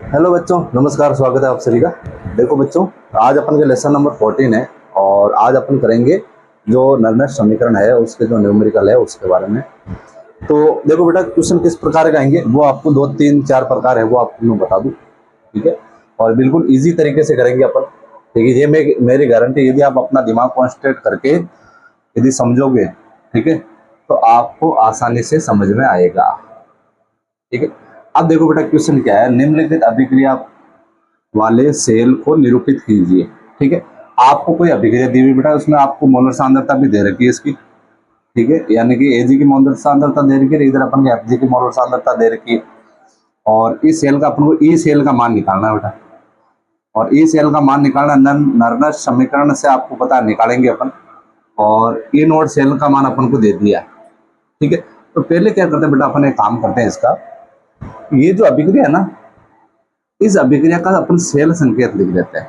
Hello बच्चों, नमस्कार। स्वागत है आप सभी का। देखो बच्चों, आज अपन के लेसन नंबर 14 है और आज अपन करेंगे जो निर्णय समीकरण है उसके जो न्यूमेरिकल है उसके बारे में। तो देखो बेटा, क्वेश्चन किस प्रकार के आएंगे वो आपको 2 3 4 प्रकार है वो आपको मैं बता दूं, ठीक है। और बिल्कुल इजी तरीके से करेंगे अपन, ठीक है। ये मेरी गारंटी, यदि आप अपना दिमाग कॉन्सेंट्रेट करके यदि समझोगे, ठीक है, तो आपको आसानी से समझ में आएगा, ठीक है। अब देखो बेटा, क्वेश्चन क्या है, निम्नलिखित अभिक्रिया वाले सेल को निरूपित कीजिए, ठीक है। आपको कोई अभिक्रिया दी हुई बेटा, उसमें आपको मोलर सांद्रता भी दे रखी है इसकी, ठीक है। यानी कि एजी की मोलर सांद्रता दे रखी है, इधर अपन के एफजी की मोलर सांद्रता दे रखी है। और इस सेल का अपन को ई सेल का मान निकालना है बेटा। और ई सेल का मान निकालना नर्नर समीकरण से आपको पता निकालेंगे अपन। और ई नोड सेल का मान अपन को दे दिया, ठीक है। तो पहले क्या करते हैं बेटा, अपन एक काम करते हैं, इसका ये जो अभिक्रिया है ना, इस अभिक्रिया का अपन सेल संकेत लिख देते हैं,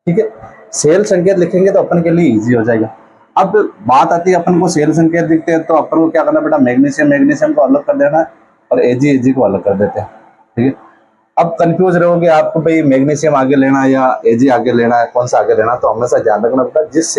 ठीक है। सेल संकेत लिखेंगे तो अपन के लिए इजी हो जाएगा। अब बात आती है, अपन को सेल संकेत दिखते हैं तो अपन को क्या करना बेटा, मैग्नीशियम मैग्नीशियम को अलग कर देना है और एजी एजी को अलग कर देते हैं, ठीक है। अब कंफ्यूज रहोगे आपको, भाई मैग्नीशियम आगे लेना है या एजी आगे लेना है, कौन सा आगे लेना है। तो हमेशा ध्यान रखना बेटा, जिस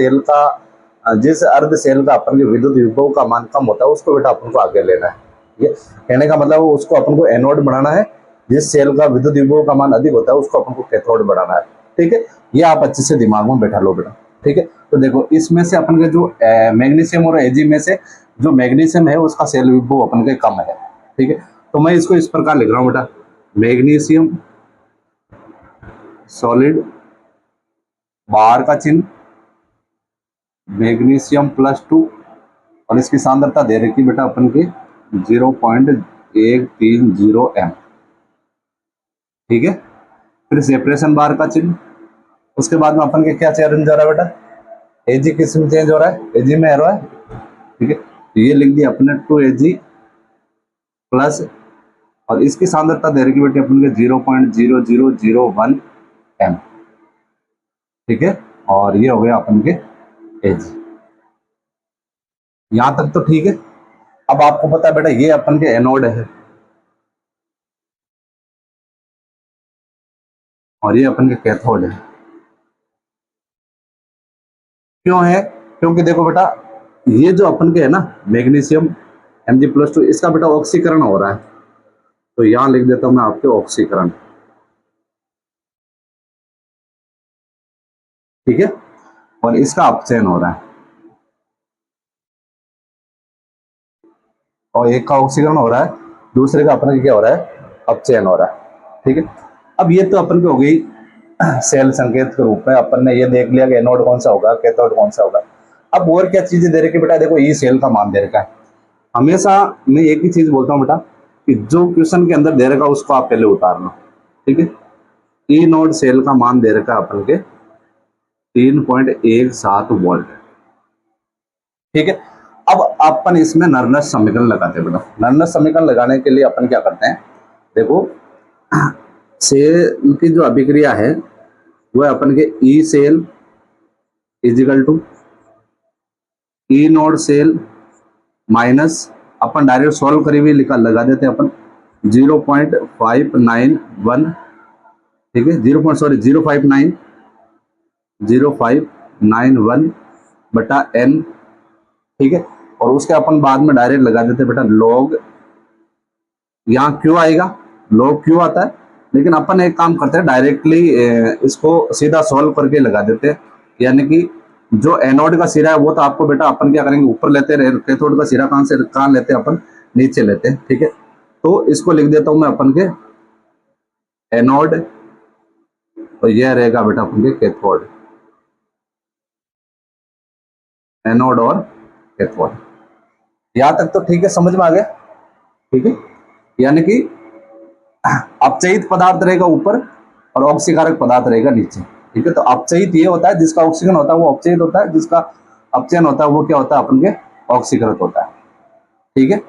अर्ध सेल का अपन के विद्युत विभव का मान कम होता है उसको बेटा अपन को आगे लेना है, ठीक है। कहने का मतलब उसको अपन को एनोड बनाना है, जिस सेल का विद्युत विभव का मान अधिक होता है उसको अपन को कैथोड बनाना है, ठीक है। ये आप अच्छे से दिमाग में बैठा लो बेटा, ठीक है। तो देखो, इसमें से अपन के जो मैग्नीशियम और एजी में से जो मैग्नीशियम है उसका सेल विभव अपन के कम है, ठीक है। तो मैं इसको इस प्रकार लिख रहा हूँ बेटा, मैग्नीशियम सॉलिड, बाहर का चिन्ह मैग्नीशियम +2 और इसकी सांद्रता दे रखी बेटा अपन के 0.130 m, ठीक है। फिर सेपरेशन बार का चिन्ह, उसके बाद में अपन के क्या चेंज हो रहा है बेटा, एजी किसमें चेंज हो रहा है, एजी में एरो है, ठीक है। तो ये लिख दिया अपने 2 AG प्लस, और इसकी सांद्रता दे रखी बेटे अपन के 0.0001 m, ठीक है। और ये हो गया अपन के एजी। यहां तक तो ठीक है। अब आपको पता है बेटा, ये अपन के एनोड है और ये अपन के कैथोड है। क्यों है? क्योंकि देखो बेटा, ये जो अपन के है ना मैग्नीशियम Mg+2, इसका बेटा ऑक्सीकरण हो रहा है। तो यहां लिख देता हूं मैं आपके ऑक्सीकरण, ठीक है। और इसका अपचयन हो रहा है, और एक का ऑक्सीकरण हो रहा है, दूसरे का अपन क्या हो रहा है, अपचयन हो रहा है, ठीक है। अब ये तो अपन की हो गई सेल संकेत के रूप में। अपन ने ये देख लिया कि एनोड कौन सा होगा, कैथोड कौन सा होगा। अब और क्या चीजें दे रखी बेटा, देखो ई सेल का मान दे रखा है। हमेशा मैं एक ही चीज बोलता हूँ बेटा, कि जो क्वेश्चन के अंदर दे रखा उसको आप पहले उतार लो, ठीक है। ई नोड सेल का मान दे रखा अपन के 3.17 वोल्ट, ठीक है। अब अपन इसमें नर्नस समीकरण लगाते हैं बेटा। नर्नस समीकरण लगाने के लिए अपन क्या करते हैं, देखो सेल की जो अभिक्रिया है वह अपन के E cell equal to E nought cell minus, अपन डायरेक्ट सॉल्व करी हुई लगा देते हैं अपन 0.591, ठीक है। 0.0591 बटा n, ठीक है। और उसके अपन बाद में डायरेक्ट लगा देते हैं बेटा लॉग, यहाँ क्यों आएगा, लॉग क्यों आता है, लेकिन अपन एक काम करते हैं डायरेक्टली इसको सीधा सॉल्व करके लगा देते हैं। यानी कि जो एनोड का सिरा है वो तो आपको बेटा अपन क्या करेंगे, ऊपर लेते हैं, कैथोड का सिरा कहाँ लेते हैं अपन, नीचे लेते हैं, ठीक है। तो इसको लिख देता हूं मैं अपन के एनोड, और यह रहेगा बेटा अपन के कैथोड, एनोड और कैथोड। यहां तक तो ठीक है, समझ में आ गया, ठीक है। यानी कि अपचयित पदार्थ रहेगा ऊपर और ऑक्सीकारक पदार्थ रहेगा नीचे, ठीक है। तो अपचयित ये होता है जिसका ऑक्सीजन होता है वो अपचयित होता है, जिसका अपचयन होता है वो क्या होता है, अपन के ऑक्सीकृत होता है, ठीक है।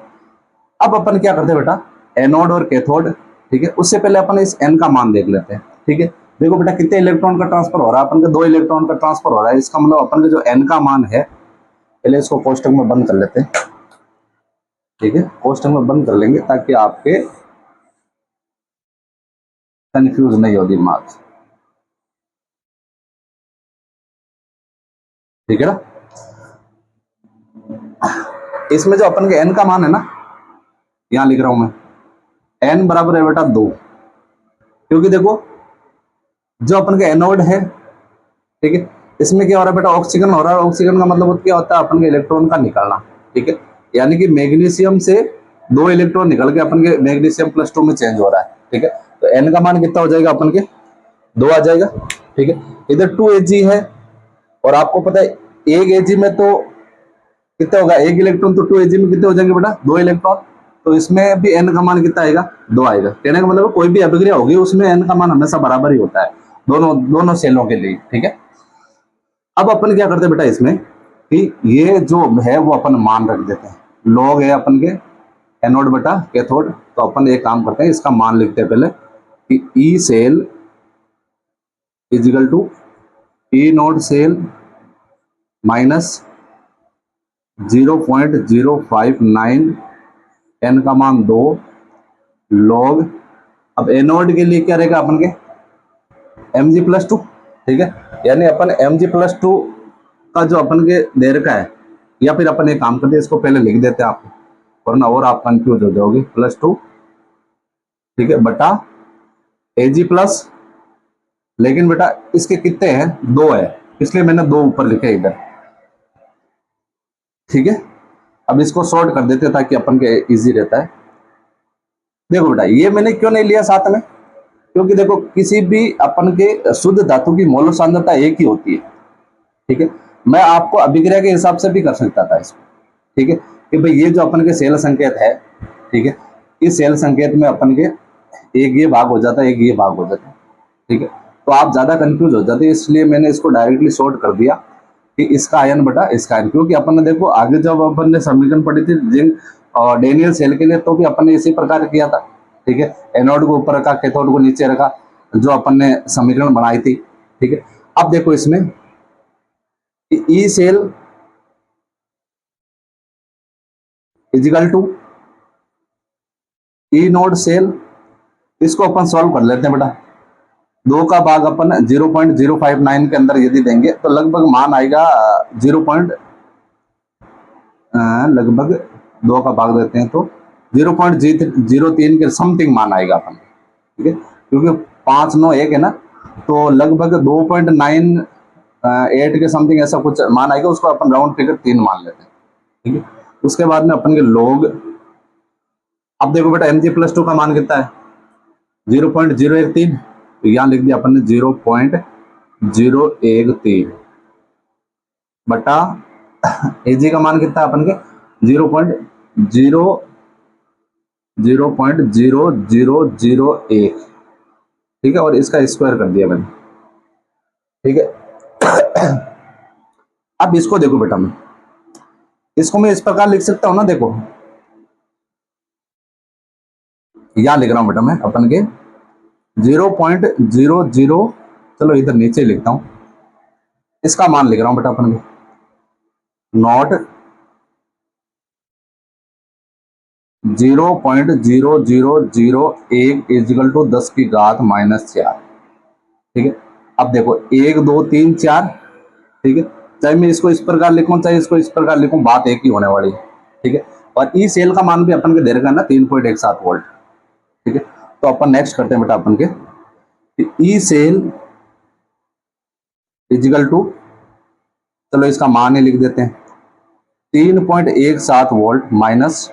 अब अपन क्या करते हैं बेटा, एनोड और कैथोड, ठीक है। उससे पहले अपन इस एन का मान देख लेते हैं, ठीक है। देखो बेटा, कितने इलेक्ट्रॉन का ट्रांसफर हो रहा है, अपन के 2 इलेक्ट्रॉन का ट्रांसफर हो रहा है। इसका मतलब अपन के जो एन का मान है, पहले इसको कोष्टक में बंद कर लेते हैं, ठीक है। कोष्टक में बंद कर लेंगे ताकि आपके कंफ्यूज नहीं हो दिमाग, ठीक है ना। इसमें जो अपन के n का मान है ना, यहां लिख रहा हूं मैं, n बराबर है बेटा 2, क्योंकि देखो जो अपन का एनोड है, ठीक है, इसमें क्या हो रहा है बेटा, ऑक्सीजन हो रहा है। ऑक्सीजन का मतलब क्या होता है, अपन के इलेक्ट्रॉन का निकालना, ठीक है, यानी कि मैग्नीशियम से 2 इलेक्ट्रॉन निकल के अपन के मैग्नीशियम +2 में चेंज हो रहा है, ठीक है। तो n का मान कितना हो जाएगा अपन के, 2 आ जाएगा, ठीक है। इधर 2 Ag है, और आपको पता है 1 Ag में तो कितना होगा, 1 इलेक्ट्रॉन, तो 2 Ag में कितने हो जाएंगे बेटा, 2 इलेक्ट्रॉन। तो इसमें भी n का मान कितना आएगा, 2 आएगा। कहने का मतलब कोई भी अभिक्रिया होगी उसमें n का मान हमेशा बराबर ही होता है, दोनों सेलों के लिए, ठीक है। अब अपन क्या करते हैं बेटा इसमें, कि ये जो है वो अपन मान रख देते हैं, लॉग है अपन के एनोड बटा कैथोड। तो अपन एक काम करते हैं, इसका मान लिखते हैं पहले कि E cell equal to E nought cell minus 0.059, n का मान 2 लॉग। अब एनोड के लिए क्या रहेगा अपन के, Mg+2, ठीक है, यानी अपन Mg+2 का जो अपन के दे रखा है, या फिर अपन एक काम करते हैं, इसको पहले लिख देते हैं आपको, वरना और आप कंफ्यूज हो जाओगे, +2, ठीक है, बटा Ag+, लेकिन बेटा इसके कितने हैं, 2 है, इसलिए मैंने 2 ऊपर लिखे इधर, ठीक है। अब इसको सॉर्ट कर देते हैं ताकि अपन के इजी रहता है। देखो बेटा ये मैंने क्यों नहीं लिया साथ में, क्योंकि देखो किसी भी अपन के शुद्ध धातु की मोल सांद्रता एक ही होती है, ठीक है। मैं आपको अभिक्रिया के हिसाब से भी कर सकता था इसको, ठीक है, कि भाई ये जो अपन के सेल संकेत है, ठीक है, इस सेल संकेत में अपन के एक ये भाग हो जाता है, एक ये भाग हो जाता है, ठीक है। तो आप ज्यादा कंफ्यूज हो जाते हैं, इसलिए मैंने इसको डायरेक्टली शॉर्ट कर दिया कि इसका आयन बटा इसका आयन, क्योंकि अपन ने देखो आगे जब अपन ने समीकरण पढ़ी थी जिंक और डेनियल सेल के लिए, तो भी अपन ने इसी प्रकार किया था, ठीक है। एनोड को ऊपर रखा, कैथोड को नीचे रखा, जो अपन ने समीकरण बनाई थी, ठीक है। अब देखो इसमें E cell equal to E nought cell, इसको अपन सॉल्व कर लेते हैं बेटा। 2 का भाग अपन 0.059 के अंदर यदि देंगे तो लगभग मान आएगा 2 का भाग देते हैं तो 0.03 के समथिंग मान आएगा अपन, ठीक है, क्योंकि 5 9 1 है ना, तो लगभग 2.98 के समथिंग ऐसा कुछ मान आएगा, उसको अपन राउंड फिगर 3 मान लेते हैं, ठीक है। उसके बाद में अपन के लोग, अब देखो बेटा Mg+2 का मान कितना है, 0.013, तो यहां लिख दिया अपन ने 0.013 बटा Ag का मान कितना है अपन के 0.00001, ठीक है, और इसका स्क्वायर कर दिया मैंने, ठीक है। अब इसको देखो बेटा, मैं इसको मैं इस प्रकार लिख सकता हूं ना, देखो यहां लिख रहा हूं बेटा मैं अपन के 0.00, चलो इधर नीचे लिखता हूं, इसका मान लिख रहा हूं बेटा अपन के नॉट 0.0001 इजिकल टू 10 की घात -4, ठीक है। अब देखो 1 2 3 4, ठीक है, चाहे मैं इसको इस प्रकार लिखूं चाहे इसको इस प्रकार लिखूं, बात एक ही होने वाली है, ठीक है। और ई सेल का मान भी अपन के दे रखा है ना 3.17 वोल्ट, ठीक है। तो अपन नेक्स्ट करते हैं बेटा अपन के ई सेल इजिकल टू, चलो इसका मान ही लिख देते हैं 3.17 वोल्ट माइनस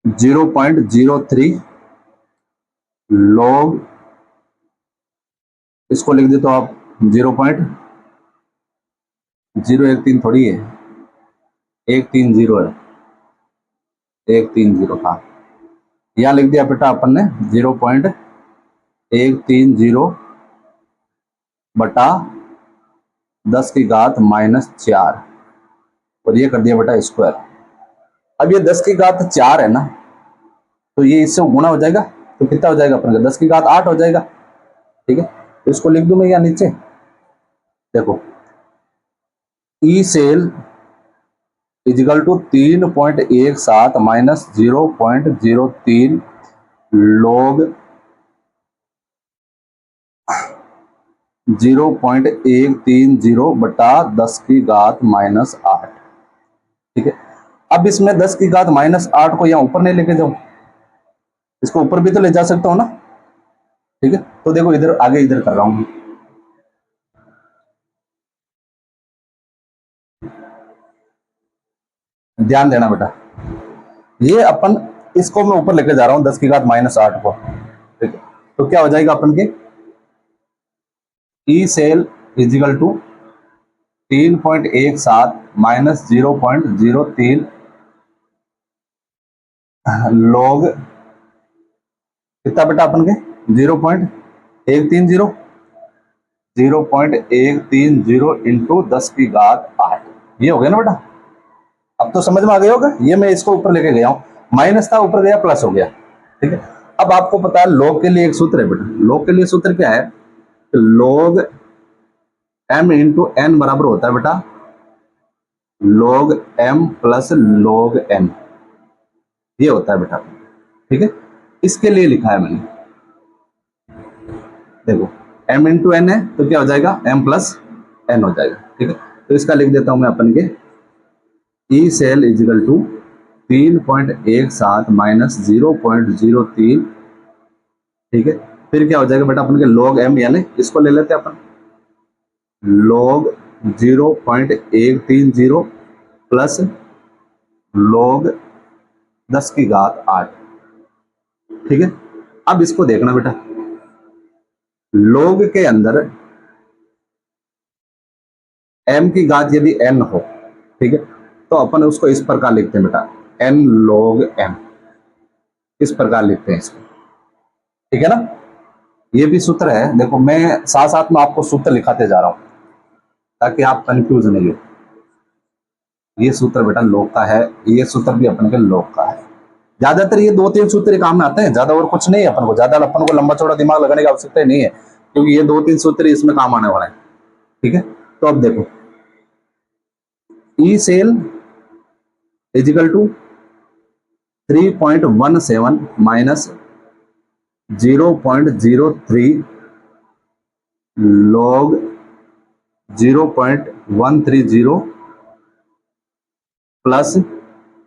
0.03 लॉग, इसको लिख दे तो आप 0.013 थोड़ी है, 130 है, 130 था, यहां लिख दिया बेटा अपन ने 0.130 बटा 10 की घात -4, और ये कर दिया बेटा स्क्वायर। अब ये 10 की घात 4 है ना, तो ये इससे गुणा हो जाएगा, तो कितना हो जाएगा अपन का 10 की घात 8 हो जाएगा, ठीक है। तो इसको लिख दूं मैं यहाँ नीचे, देखो E cell equal to 3.17 minus 0.03 log 0.130 बटा 10 की घात माइनस 8। ठीक है, अब इसमें 10 की घात माइनस 8 को यहाँ ऊपर नहीं लेके जाऊं, इसको ऊपर भी तो ले जा सकता हूं ना। ठीक है, तो देखो इधर आगे इधर कर रहा हूं, ध्यान देना बेटा। ये अपन इसको मैं ऊपर लेके जा रहा हूं 10 की घात माइनस 8 को। ठीक है, तो क्या हो जाएगा अपन के E cell equal to 3.17 minus 0.03 log कितना बेटा अपन के 0.130 0.130 इंटू 10 की घात 8। ये हो गया ना बेटा, अब तो समझ में आ गया होगा। ये मैं इसको ऊपर लेके गया हूं, माइनस था ऊपर गया प्लस हो गया। ठीक है, अब आपको पता है लॉग के लिए एक सूत्र है बेटा। लॉग के लिए सूत्र क्या है, लॉग m इंटू एन बराबर होता है बेटा log m plus log n, ये होता है बेटा। ठीक है, इसके लिए लिखा है मैंने, देखो m इंटू एन है तो क्या हो जाएगा m प्लस n हो जाएगा। ठीक है, तो इसका लिख देता हूं मैं अपन के E cell equal to 3.17 minus 0.03। ठीक है, फिर क्या हो जाएगा बेटा अपन के log m, यानी इसको ले लेते हैं अपन log 0.130 प्लस log 10 की घात 8। ठीक है, अब इसको देखना बेटा, log के अंदर m की घात यदि n हो, ठीक है, तो अपन उसको इस प्रकार लिखते हैं बेटा n log m, इस प्रकार लिखते हैं इसको। ठीक है ना, ये भी सूत्र है। देखो मैं साथ साथ में आपको सूत्र लिखाते जा रहा हूं ताकि आप कंफ्यूज नहीं हो। ये सूत्र बेटा log का है, ये सूत्र भी अपन के log का है। ज्यादातर ये 2-3 सूत्र काम में आते हैं, ज्यादा और कुछ नहीं है। अपन को ज्यादा अपन को लंबा चौड़ा दिमाग लगाने की आवश्यकता नहीं है, क्योंकि ये 2-3 सूत्र इसमें काम आने वाला है। ठीक है, तो अब देखो E cell equal to 3.17 minus 0.03 log 0.130 plus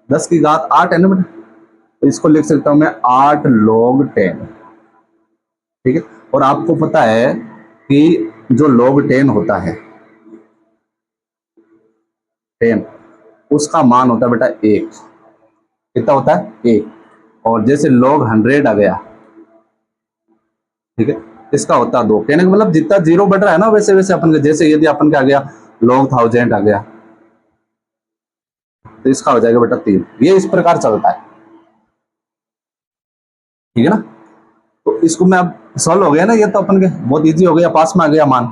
10 की घात 8 है ना बेटा, तो इसको लिख सकता हूं मैं 8 log 10। ठीक है, और आपको पता है कि जो log 10 होता है 10, उसका मान होता है बेटा 1। कितना होता है 1। और जैसे log 100 आ गया, ठीक है, इसका होता है 2। कहने का मतलब जितना जीरो बढ़ रहा है ना, वैसे वैसे अपन के, जैसे यदि अपन के आ गया log 1000 आ गया, तो इसका हो जाएगा बेटा 3। ये इस प्रकार चलता है। ठीक है ना, तो इसको मैं अब सॉल्व हो गया ना, ये तो अपन के बहुत इजी हो गया, पास में आ गया मान।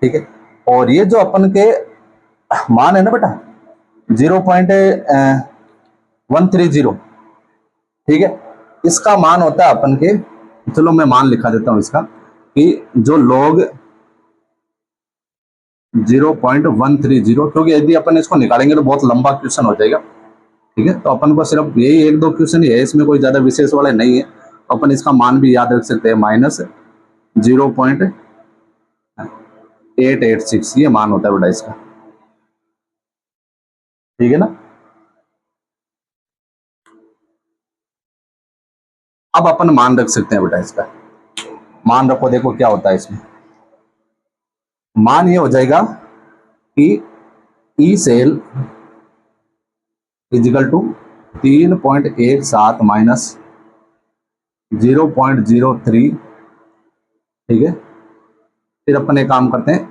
ठीक है, और ये जो अपन के मान है ना बेटा 0.130, ठीक है, इसका मान होता है अपन के, चलो मैं मान लिखा देता हूं इसका, कि जो log 0.130, क्योंकि यदि अपन इसको निकालेंगे तो बहुत लंबा क्वेश्चन हो जाएगा। ठीक है, तो अपन को सिर्फ यही 1-2 क्वेश्चन ही है, इसमें कोई ज्यादा विशेष वाले नहीं है, तो अपन इसका मान भी याद रख सकते हैं, माइनस 0.886, ये मान होता है बेटा इसका। ठीक है ना, अब अपन मान रख सकते हैं बेटा इसका। मान रखो, देखो क्या होता है इसमें। मान ये हो जाएगा कि E cell equal to 3.17 minus 0.03। ठीक है, फिर अपन एक काम करते हैं,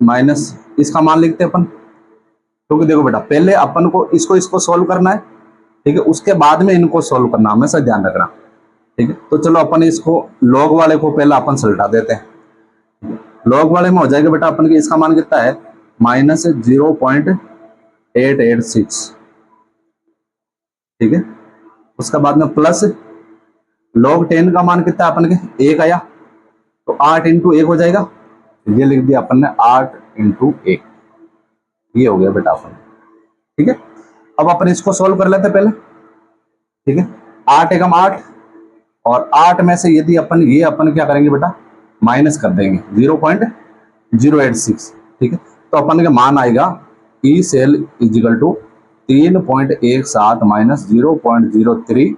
माइनस इसका मान लिखते हैं अपन, क्योंकि देखो बेटा पहले अपन को इसको सॉल्व करना है। ठीक है, उसके बाद में इनको सॉल्व करना, हमेशा ध्यान रखना। ठीक है, तो चलो अपन इसको log वाले को पहले अपन सलटा देते हैं। log वाले में हो जाएगा बेटा अपन के, इसका मान कितना है माइनस 0.886। ठीक है, उसके बाद में प्लस log 10 का मान कितना है अपन के 1 आया, तो 8 इंटू 1 हो जाएगा, ये लिख दिया अपन ने 8 इंटू 1, ये हो गया बेटा अपन। ठीक है, अब अपन इसको सोल्व कर लेते पहले। ठीक है, 8 एकम 8, और 8 में से यदि अपन ये अपन क्या करेंगे बेटा माइनस कर देंगे 0.086, ठीक है। तो अपन का मान आएगा E cell equal to 3.17 minus 0.03,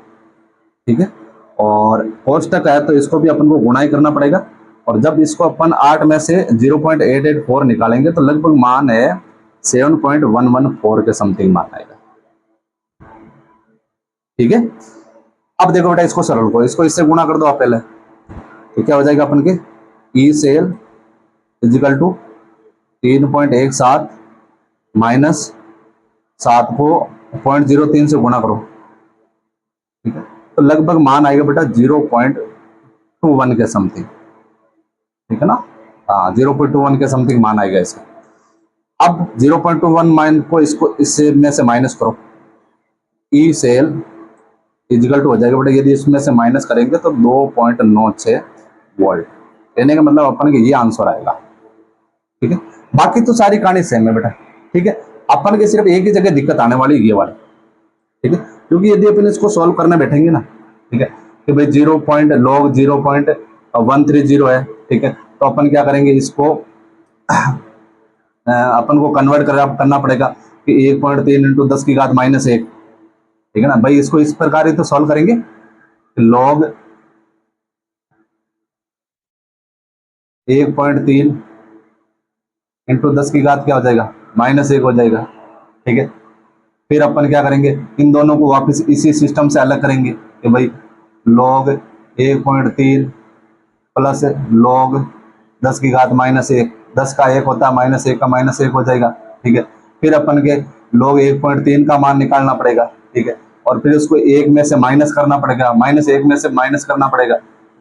ठीक है। और कोष्टक है तो इसको भी अपन को गुणा ही करना पड़ेगा, और जब इसको अपन 8 में से 0.884 निकालेंगे तो लगभग मान है 7.114 के समथिंग मान आएगा, ठीक है। अब देखो बेटा इसको सरल को, इसको इससे गुणा कर दो आप पहले, तो क्या हो जाएगा अपन के E cell equal to 3.17 minus 7 को 0.03 से गुणा करो, ठीक है। तो लगभग मान आएगा बेटा 0.21 के समथिंग, ठीक है ना। हाँ 0.21 के समथिंग मान आएगा इसका। अब 0.21 मान को इसको इससे में से माइनस करो, ई सेल इजिकल टू हो जाएगा बेटा, यदि इसमें से माइनस करेंगे तो 2.96 वोल्ट, कहने का मतलब अपन के ये आंसर आएगा, ठीक है। बाकी तो सारी कहानी सेम है बेटा, ठीक है। अपन के सिर्फ एक ही जगह दिक्कत आने वाली ये वाली, ठीक है, क्योंकि यदि अपन इसको सॉल्व करने बैठेंगे ना, ठीक है, कि भाई 0.130 है, ठीक है, तो अपन क्या करेंगे इसको अपन को कन्वर्ट करना पड़ेगा कि 1.3 इंटू 10 की घात -1, ठीक है ना भाई। इसको इस प्रकार ही तो सॉल्व करेंगे, लॉग 1.3 इंटू 10 की घात क्या हो जाएगा -1 हो जाएगा, ठीक है। फिर अपन क्या करेंगे, इन दोनों को वापस इसी सिस्टम से अलग करेंगे कि भाई log 1.3 प्लस log 10 की घात -1, 10 का 1 होता है -1 का -1 हो जाएगा, ठीक है। फिर अपन के log 1.3 का मान निकालना पड़ेगा, ठीक है, और फिर उसको 1 में से माइनस करना पड़ेगा, -1 में से माइनस करना पड़ेगा,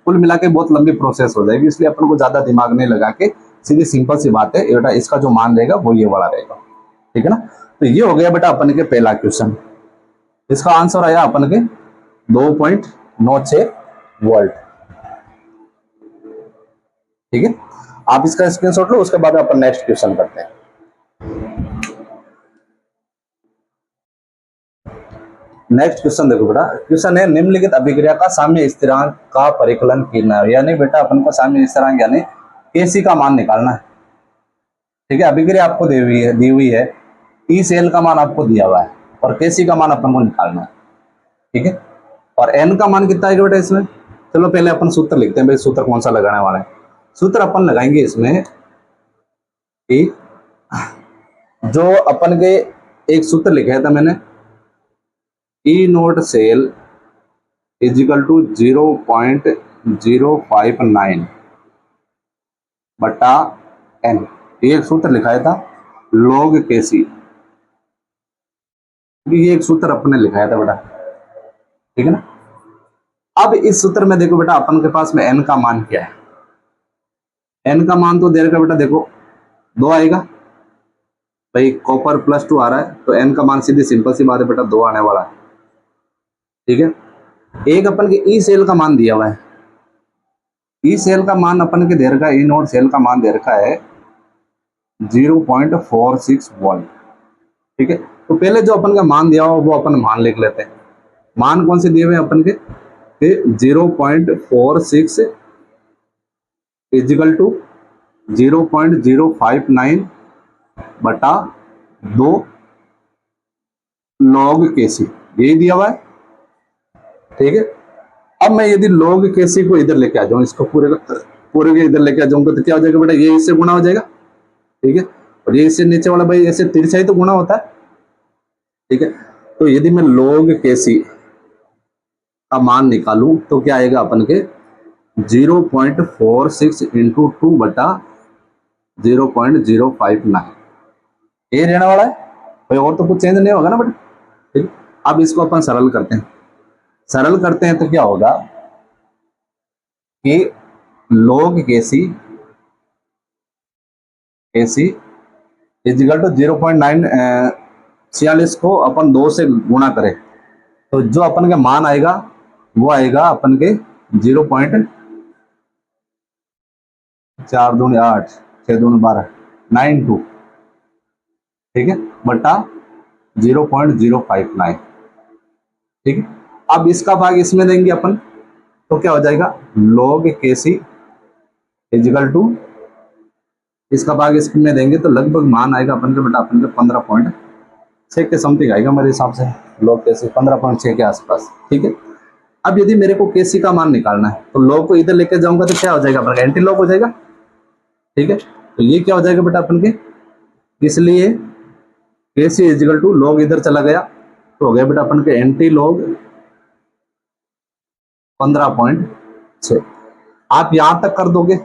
कुल मिला के बहुत लंबी प्रोसेस हो जाएगी, इसलिए अपन को ज्यादा दिमाग नहीं लगा के सीधी सिंपल सी बात है बेटा, इसका जो मान रहेगा वो ये वाला रहेगा, ठीक है ना। तो ये हो गया बेटा अपन के पहला क्वेश्चन, इसका आंसर आया अपन के 2.96 वोल्ट, ठीक है। आप इसका स्क्रीनशॉट लो, उसके बाद अपन नेक्स्ट क्वेश्चन करते हैं। नेक्स्ट क्वेश्चन देखो बेटा, क्वेश्चन है निम्नलिखित अभिक्रिया का साम्य स्थिरांक का परिकलन करना है, यानी बेटा अपन को साम्य स्थिरांक यानी केसी का मान निकालना है, ठीक है। अभिक्रिया आपको दी हुई है, ई सेल का मान आपको दिया हुआ है और केसी का मान अपन को निकालना है, ठीक है। और एन का मान कितना आएगा बेटा इसमें, चलो पहले अपन सूत्र लिखते हैं, भाई सूत्र कौन सा लगाने वाला है। सूत्र अपन लगाएंगे इसमें कि जो अपन के एक सूत्र लिखा था मैंने, E nought cell equal to 0.059 बटा एन, एक सूत्र लिखाया था log केसी, ये एक सूत्र अपने लिखाया था बेटा, ठीक है ना। अब इस सूत्र में देखो बेटा अपन के पास में n का मान क्या है, n का मान तो दे रखा बेटा, देखो 2 आएगा, भाई कॉपर +2 आ रहा है तो n का मान सीधी सिंपल सी बात है बेटा 2 आने वाला है, ठीक है। एक अपन के ई सेल का मान दिया हुआ है, ई सेल का मान अपन के दे रखा है, ई नोट सेल का मान दे रखा है 0.46 वोल्ट, ठीक है। तो पहले जो अपन का मान दिया हुआ वो अपन मान लिख लेते हैं। मान कौन से दिए हुए अपन के 0.46 इजिकल टू 0.059 बटा 2 log केसी, यही दिया हुआ है, ठीक है। अब मैं यदि log केसी को इधर लेके आ जाऊं, इसको पूरे के इधर लेके आ जाऊंगा तो क्या हो जाएगा बेटा, ये इससे गुणा हो जाएगा, ठीक है। और ये इससे नीचे वाला भाई ऐसे तिरछा ही तो गुणा होता है, ठीक है। तो यदि मैं log केसी का मान निकालूं तो क्या आएगा अपन के 0.46 इंटू 2 बटा 0.059, ये रहने वाला है भाई, और तो कुछ चेंज नहीं होगा ना बेटा, ठीक। अब इसको अपन सरल करते हैं, तो क्या होगा कि log केसी इजिकल टू 0.946 को अपन 2 से गुणा करें तो जो अपन का मान आएगा वो आएगा अपन के 0.4 दूनी 8 6 दूनी 12 92, ठीक है, बटा 0.059, ठीक है। अब इसका भाग इसमें देंगे अपन तो क्या हो जाएगा log केसी इजिकल टू इसका भाग इसमें देंगे तो लगभग मान आएगा अपन के बेटा अपन के 15.6 के समथिंग आएगा मेरे हिसाब से। लॉग केसी 15.6 के आसपास। ठीक है, अब यदि मेरे को केसी का मान निकालना है तो लॉग को इधर लेके जाऊंगा तो क्या हो जाएगा अपन का एंटी लॉग हो जाएगा। ठीक है, तो ये क्या हो जाएगा बेटा अपन के, इसलिए केसी इजिकल टू लॉग इधर चला गया तो हो गया बेटा अपन के एंटी लॉग 15.6। आप यहां तक कर दोगे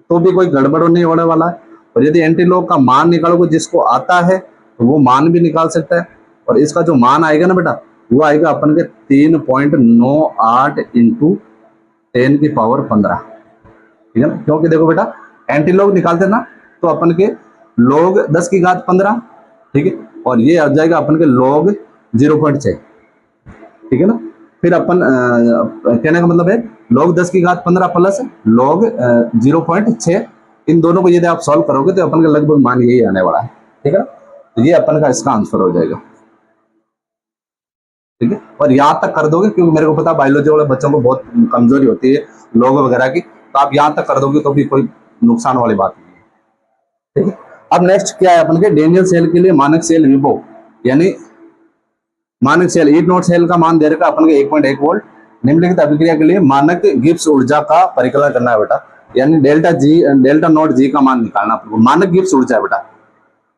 तो भी कोई गड़बड़ नहीं होने वाला है। और यदि एंटी लॉग का मान निकालोगे जिसको आता है तो वो मान भी निकाल सकता है। और इसका जो मान आएगा ना बेटा वो आएगा अपन के 3.98 इंटू 10 की पावर 15। ठीक है ना, क्योंकि देखो बेटा एंटी लॉग निकालते ना तो अपन के लॉग 10 की घात 15। ठीक है, और ये आ जाएगा अपन के लॉग 0.6। ठीक है ना, फिर अपन कहने का मतलब है लॉग 10 की घात 15 प्लस लॉग 0.6, इन दोनों को यदि आप सॉल्व करोगे तो अपन का लगभग मान यही आने वाला है। ठीक है ना, तो ये अपन का इसका आंसर हो जाएगा। ठीक है, और यहां तक कर दोगे क्योंकि मेरे को पता बायोलॉजी वाले बच्चों को बहुत कमजोरी होती है लॉग वगैरह की, तो आप यहां तक कर दोगे तो भी कोई नुकसान वाली बात नहीं है। ठीक है, अब नेक्स्ट क्या है अपन के, डेनियल सेल के लिए मानक सेल विभव यानी मानक सेल ईट नोट सेल का मान दे रखा अपन के 1.1 वोल्ट। निम्नलिखित अभिक्रिया के लिए मानक गिब्स ऊर्जा का परिकलन करना है बेटा, यानी डेल्टा नोट जी का मान निकालना आपको। मानक गिब्स ऊर्जा है बेटा,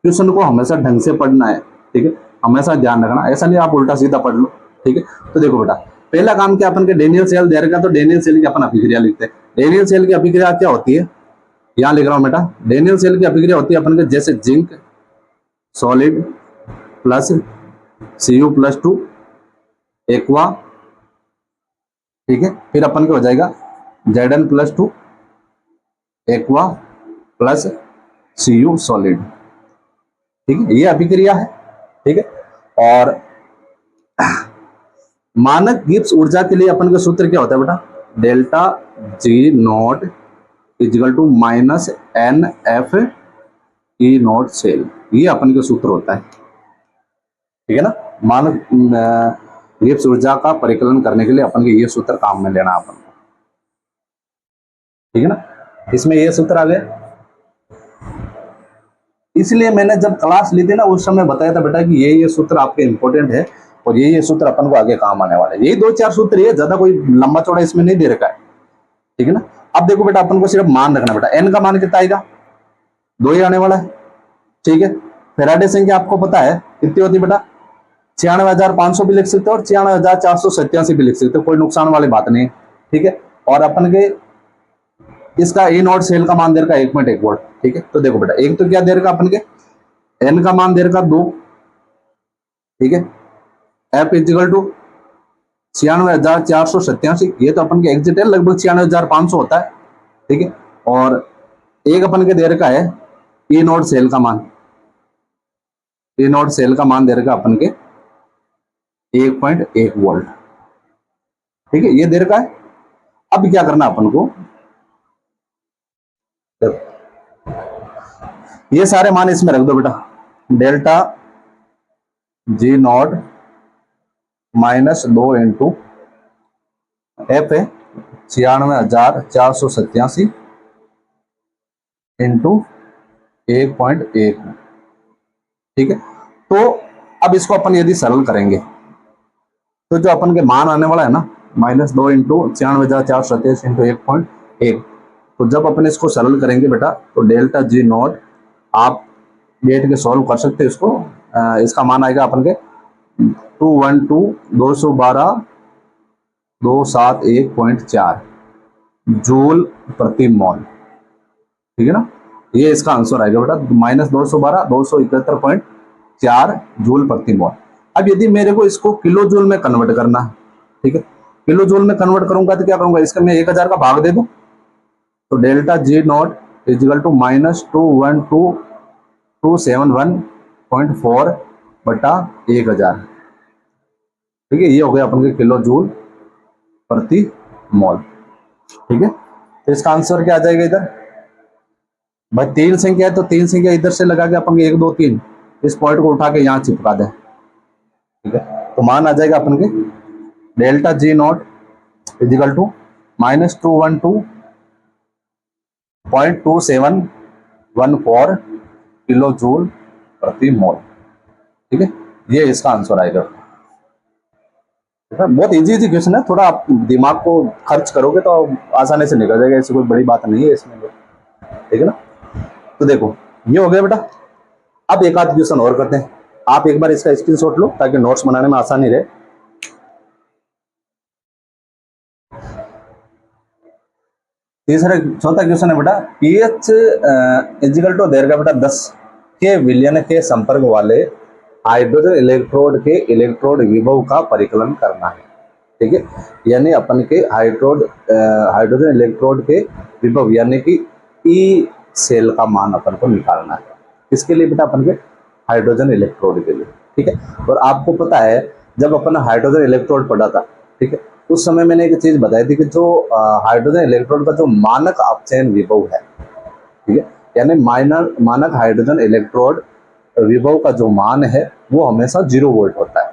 क्वेश्चन को हमेशा ढंग से पढ़ना है। ठीक है, हमेशा ध्यान रखना, ऐसा नहीं आप उल्टा सीधा पढ़ लो। ठीक है, तो देखो बेटा पहला काम क्या अपन के डेनियल सेल दे रखा तो डेनियल सेल की अपन अभिक्रिया लिखते हैं। डेनियल सेल की अभिक्रिया क्या होती है, यहां लिख रहा हूं बेटा। डेनियल सेल की अभिक्रिया होती है अपन के जैसे zinc solid plus Cu+2 aqua. ठीक है, फिर अपन को हो जाएगा Zn+2 aqua plus Cu solid. ठीक है, ये अभिक्रिया है। ठीक है, और मानक गिब्स ऊर्जा के लिए अपन का सूत्र क्या होता है बेटा, delta G nought equal to minus n F E nought cell, ये अपन का सूत्र होता है। ठीक है ना, मानक गिब्स ऊर्जा का परिकलन करने के लिए अपन के ये सूत्र काम में लेना अपन को। ठीक है ना, इसमें ये सूत्र आ गया। इसलिए मैंने जब क्लास ली थी ना उस समय बताया था बेटा कि ये सूत्र आपके इंपॉर्टेंट है और ये सूत्र अपन को आगे काम आने वाला है। यही 2-4 सूत्र है, ज्यादा कोई लंबा चौड़ा इसमें नहीं दे रखा है। ठीक है ना, अब देखो बेटा अपन को सिर्फ मान रखना बेटा, एन का मान कितना आएगा, 2 ही आने वाला है। ठीक है, फैराडे संख्या आपको पता है कितनी होती है बेटा, 96,500 भी लिख सकते हो और 96,487 भी लिख सकते हो, कोई नुकसान वाली बात नहीं है। ठीक है, और अपन के इसका ए नॉट सेल का मान दे रखा 1.1 वोल्ट। ठीक है, तो देखो बेटा एक तो क्या दे रखा अपन के एन का मान दे रखा 2। ठीक है, एफ इजिकल टू 96,487, ये तो अपन के एग्जिट है, लगभग 96,500 होता है। ठीक है, और एक अपन के दे रखा है ई नॉट सेल का मान, ई नॉट सेल का मान दे रखा अपन के 1.1 वोल्ट। ठीक है, ये दे रखा है। अब क्या करना अपन को, ये सारे मान इसमें रख दो बेटा, delta G not minus 2 into F है 96,487 इंटू 1.1। ठीक है, तो अब इसको अपन यदि सरल करेंगे तो जो अपन के मान आने वाला है ना -2 इंटू 96,487 इंटू 1.1, तो जब अपन इसको सरल करेंगे बेटा तो डेल्टा जी नॉट आप गेट के सॉल्व कर सकते हैं इसको। इसका मान आएगा अपन के 212,271.4 जूल प्रति मोल। ठीक है ना, ये इसका आंसर आएगा बेटा, -212,271.4 जूल प्रति मोल। अब यदि मेरे को इसको किलो जूल में कन्वर्ट करना है, ठीक है, किलो जूल में कन्वर्ट करूंगा तो क्या करूंगा, इसका मैं 1000 का भाग दे दूं तो delta G nought equal to -212,271.4 बटा 1000। ठीक है, ये हो गया अपन के किलो जूल प्रति मोल। ठीक है, तो इसका आंसर क्या आ जाएगा इधर भाई, 3 संख्या है तो 3 संख्या इधर से लगा के अपन 1 2 3 इस पॉइंट को उठा के यहाँ चिपका दें। ठीक है, तो मान आ जाएगा अपन के delta G nought equal to -212 0.2714 kilo joule प्रति मोल। ठीक है, ये इसका आंसर आएगा। बहुत इजी इजी क्वेश्चन है, थोड़ा आप दिमाग को खर्च करोगे तो आसानी से निकल जाएगा, ऐसी कोई बड़ी बात नहीं है इसमें। ठीक है ना, तो देखो ये हो गया बेटा। अब एक आध क्वेश्चन और करते हैं, आप एक बार इसका स्क्रीनशॉट लो ताकि नोट्स बनाने में आसानी रहे। तीसरा चौथा क्वेश्चन है बेटा, पीएच इजिकल टू देर का बेटा 10 के विलयन के संपर्क वाले हाइड्रोजन इलेक्ट्रोड के इलेक्ट्रोड विभव का परिकलन करना है। ठीक है, यानी अपन के हाइड्रोजन इलेक्ट्रोड के विभव यानी कि ई सेल का मान अपन को निकालना है। किसके लिए बेटा? अपन के हाइड्रोजन इलेक्ट्रोड के लिए। ठीक है, और आपको पता है जब अपन हाइड्रोजन इलेक्ट्रोड पढ़ा था, ठीक है, उस समय मैंने एक चीज बताई थी कि जो हाइड्रोजन इलेक्ट्रोड का जो मानक अपचयन विभव है, ठीक है, यानी मानक हाइड्रोजन इलेक्ट्रोड विभव का जो मान है वो हमेशा 0 वोल्ट होता है।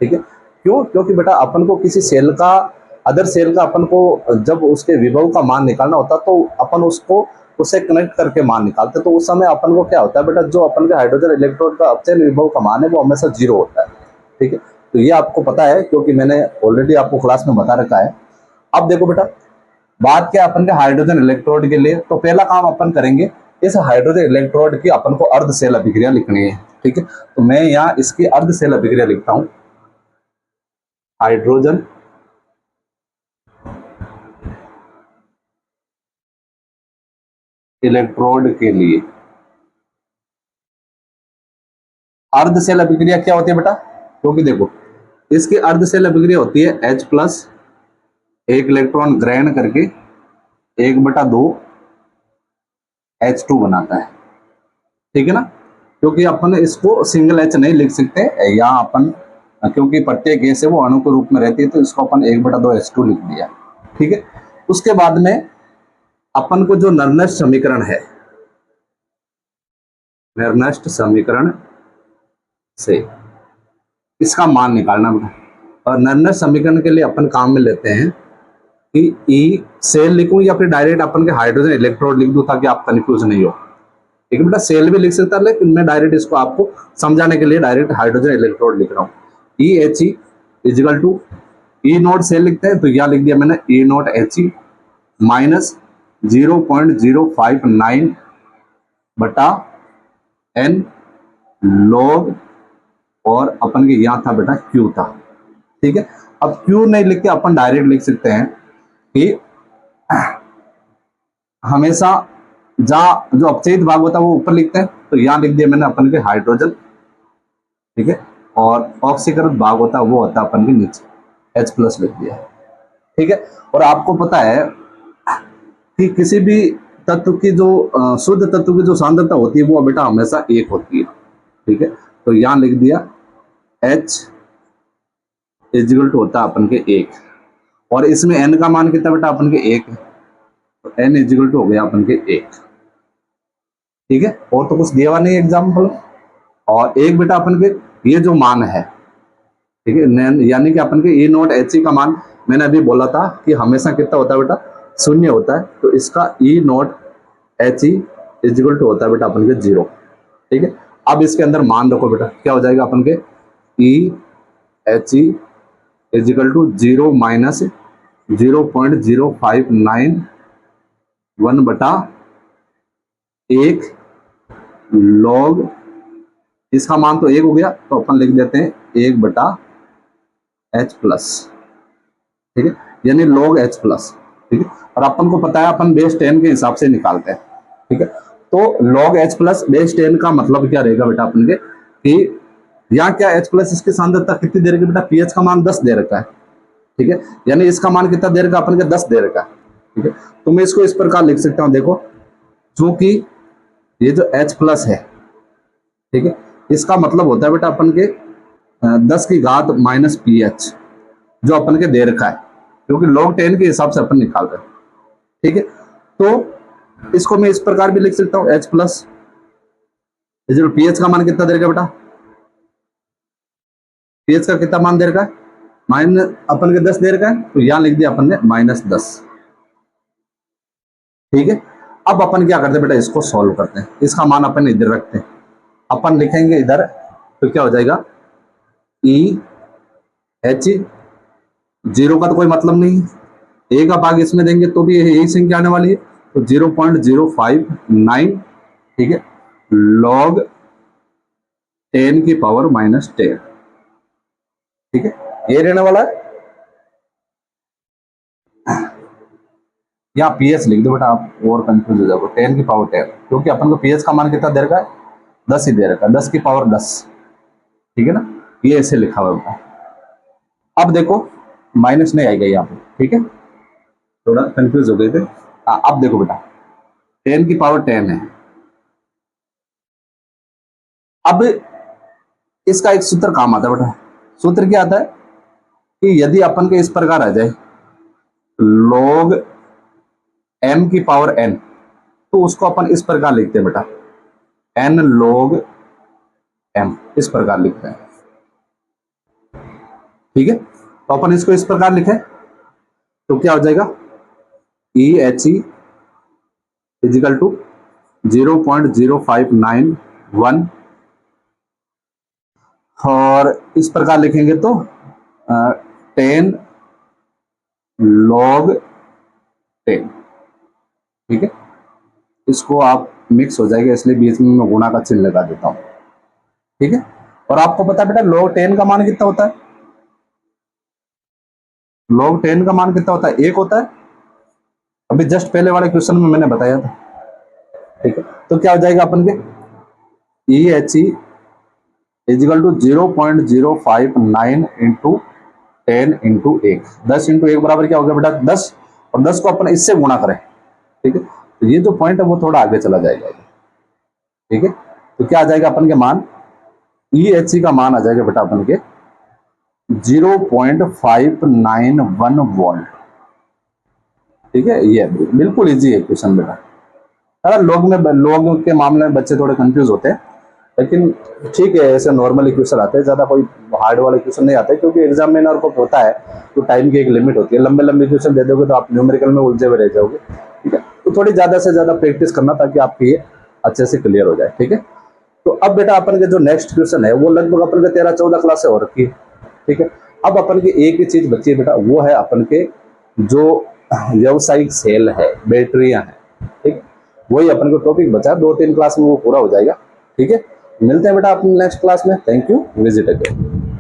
ठीक है, क्यों? क्योंकि बेटा अपन को किसी सेल का, अदर सेल का अपन को जब उसके विभव का मान निकालना होता तो अपन उससे कनेक्ट करके मान निकालते, तो उस समय अपन को क्या होता है बेटा, जो अपन के हाइड्रोजन इलेक्ट्रोड का अपचयन विभव का मान है वो हमेशा 0 होता है। ठीक है, तो ये आपको पता है क्योंकि मैंने ऑलरेडी आपको क्लास में बता रखा है। अब देखो बेटा, बात क्या अपन के हाइड्रोजन इलेक्ट्रोड के लिए, तो पहला काम अपन करेंगे, इस हाइड्रोजन इलेक्ट्रोड की अपन को अर्ध सेल अभिक्रिया लिखनी है। ठीक है, तो मैं यहाँ इसकी अर्ध सेल अभिक्रिया लिखता हूं, हाइड्रोजन इलेक्ट्रोड के लिए अर्ध सेल अभिक्रिया क्या होती है बेटा? क्योंकि देखो इसकी अर्ध सेल अभिक्रिया होती है H+, एक इलेक्ट्रॉन ग्रहण करके 1/2 H2 बनाता है। ठीक है ना, क्योंकि अपन इसको सिंगल H नहीं लिख सकते यहाँ अपन, क्योंकि प्रत्येक गैस है वो अणु के रूप में रहती है, तो इसको अपन 1/2 H2 लिख दिया। ठीक है, उसके बाद में अपन को जो नर्नेस्ट समीकरण है, नर्नेस्ट समीकरण से इसका मान निकालना बेटा, और नर्नेस्ट समीकरण के लिए अपन काम में लेते हैं कि ई सेल लिखूं या फिर डायरेक्ट अपन के हाइड्रोजन इलेक्ट्रोड लिख दूं ताकि आप कंफ्यूज नहीं हो। ठीक है बेटा, सेल भी लिख सकता है लेकिन मैं डायरेक्ट इसको आपको समझाने के लिए डायरेक्ट हाइड्रोजन इलेक्ट्रोड लिख रहा हूँ। E H E equal to E nought cell लिखते हैं, तो यहां लिख दिया मैंने E nought H E minus 0.059 बटा एन लॉग, और अपन के यहाँ था बेटा क्यू था। ठीक है, अब क्यू नहीं लिख के अपन डायरेक्ट लिख सकते हैं कि हमेशा जहां जो अपचयित भाग होता है वो ऊपर लिखते हैं, तो यहां लिख दिया मैंने अपन के हाइड्रोजन। ठीक है, और ऑक्सीकृत भाग होता है वो होता है अपन के नीचे H+ लिख दिया। ठीक है, और आपको पता है कि किसी भी तत्व की जो शुद्ध तत्व की जो सांद्रता होती है वो बेटा हमेशा 1 होती है। ठीक है, तो यहां लिख दिया H इजिकल टू होता है अपन के 1, और इसमें N का मान कितना बेटा? अपन के 1 है, तो N इजिकल टू हो गया अपन के 1। ठीक है, और तो कुछ दिया हुआ नहीं एग्जाम्पल, और एक बेटा अपन के ये जो मान है, ठीक है, यानी कि अपन के E नोट H का मान मैंने अभी बोला था कि हमेशा कितना होता है बेटा? 0 होता है, तो इसका E nought H equal to होता है बेटा अपन के 0। ठीक है, अब इसके अंदर मान रखो बेटा, क्या हो जाएगा अपन के E H equal to 0 minus 0.059 1/1 log, इसका मान तो 1 हो गया, तो अपन लिख देते हैं 1/H+। ठीक है, यानी log H+। ठीक है, और अपन को पता है अपन बेस 10 के हिसाब से निकालते हैं। ठीक है, तो log H+ बेस 10 का मतलब क्या रहेगा बेटा अपन के, कि यहाँ क्या H+ इसकी सांद्रता कितनी दे रखी बेटा? पीएच का मान 10 दे रखा है। ठीक है, यानी इसका मान कितना दे रखा अपन के? 10 दे रखा है। ठीक है, तो मैं इसको इस प्रकार लिख सकता हूं, देखो चूंकि ये जो H+ है, ठीक है, इसका मतलब होता है बेटा अपन के 10 की घात माइनस pH, जो अपन के दे रखा है, क्योंकि log 10 के हिसाब से अपन निकाल रहे हैं। ठीक है, तो इसको मैं इस प्रकार भी लिख सकता हूं, H+, जो pH का मान कितना दे रखा है बेटा? pH का कितना मान दे रखा है? माइनस अपन के 10 दे रखा है, तो यहां लिख दिया अपन ने -10। ठीक है, अब अपन क्या करते हैं बेटा, इसको सॉल्व करते हैं। इसका मान अपन इधर रखते हैं, अपन लिखेंगे इधर, तो क्या हो जाएगा ई एच, जीरो का तो कोई मतलब नहीं, ए का भाग इसमें देंगे तो भी यही संख्या आने वाली है, तो 0.059, ठीक है, लॉग 10 की पावर -10, ठीक है, ये रहने वाला है। यहाँ पीएच लिख दो बेटा, आप और कंफ्यूज हो जाओगे, 10 की पावर 10, क्योंकि अपन को पीएच का मान कितना दे रखा है, 10 ही दे रखा है, 10 की पावर 10, ठीक है ना, ये ऐसे लिखा हुआ है। अब देखो माइनस नहीं आएगा यहाँ पे, ठीक है, थोड़ा कंफ्यूज हो गए थे। अब देखो बेटा 10 की पावर 10 है। अब इसका एक सूत्र काम आता है बेटा, सूत्र क्या आता है कि यदि अपन के इस प्रकार आ जाए log m की पावर n, तो उसको अपन इस प्रकार लिखते हैं बेटा, n log m, इस प्रकार लिखते हैं, ठीक है। तो अपन इसको इस प्रकार लिखे तो क्या हो जाएगा, E H E equal to 0.0591, और इस प्रकार लिखेंगे तो 10 log 10, ठीक है। इसको आप मिक्स हो जाएगा, इसलिए बीच में मैं गुणा का चिन्ह लगा देता हूं, ठीक है। और आपको पता है बेटा log 10 का मान कितना होता है, log 10 का मान कितना होता है, 1 होता है, अभी जस्ट पहले वाले क्वेश्चन में मैंने बताया था, ठीक है। तो क्या हो जाएगा अपन के E H E equal to 0.059 into 10 into 1, 10 into 1 बराबर क्या हो गया बेटा 10, और 10 को अपन इससे गुणा करें, ठीक है। तो ये जो पॉइंट है वो थोड़ा आगे चला जाएगा, ठीक है। तो क्या आ जाएगा अपन के मान, ई एच सी का मान आ जाएगा बेटा अपन के 0.591 वोल्ट, ठीक है। ये बिल्कुल इजी है क्वेश्चन बेटा। अगर लोग के मामले में बच्चे थोड़े कंफ्यूज होते हैं, लेकिन ठीक है, ऐसे नॉर्मल क्वेश्चन आते हैं, ज्यादा कोई हार्ड वाले क्वेश्चन नहीं आते, क्योंकि एग्जामिनर को होता है तो टाइम की एक लिमिट होती है, लंबे लंबे क्वेश्चन दे दोगे तो आप न्यूमेरिकल में उलझे हुए रह जाओगे, ठीक है। तो थोड़ी ज्यादा से ज्यादा प्रैक्टिस करना ताकि आपकी ये अच्छे से क्लियर हो जाए, ठीक है। तो अब बेटा अपन के जो नेक्स्ट क्वेश्चन है वो लगभग अपन के 13-14 क्लास से हो रखी है, ठीक है। अब अपन की एक ही चीज बची है बेटा, वो है अपन के जो व्यावसायिक सेल है, बैटरियां हैं, ठीक, वही अपन को टॉपिक बचा, 2-3 क्लास में वो पूरा हो जाएगा, ठीक है। मिलते हैं बेटा अपनी नेक्स्ट क्लास में। Thank you, visit again.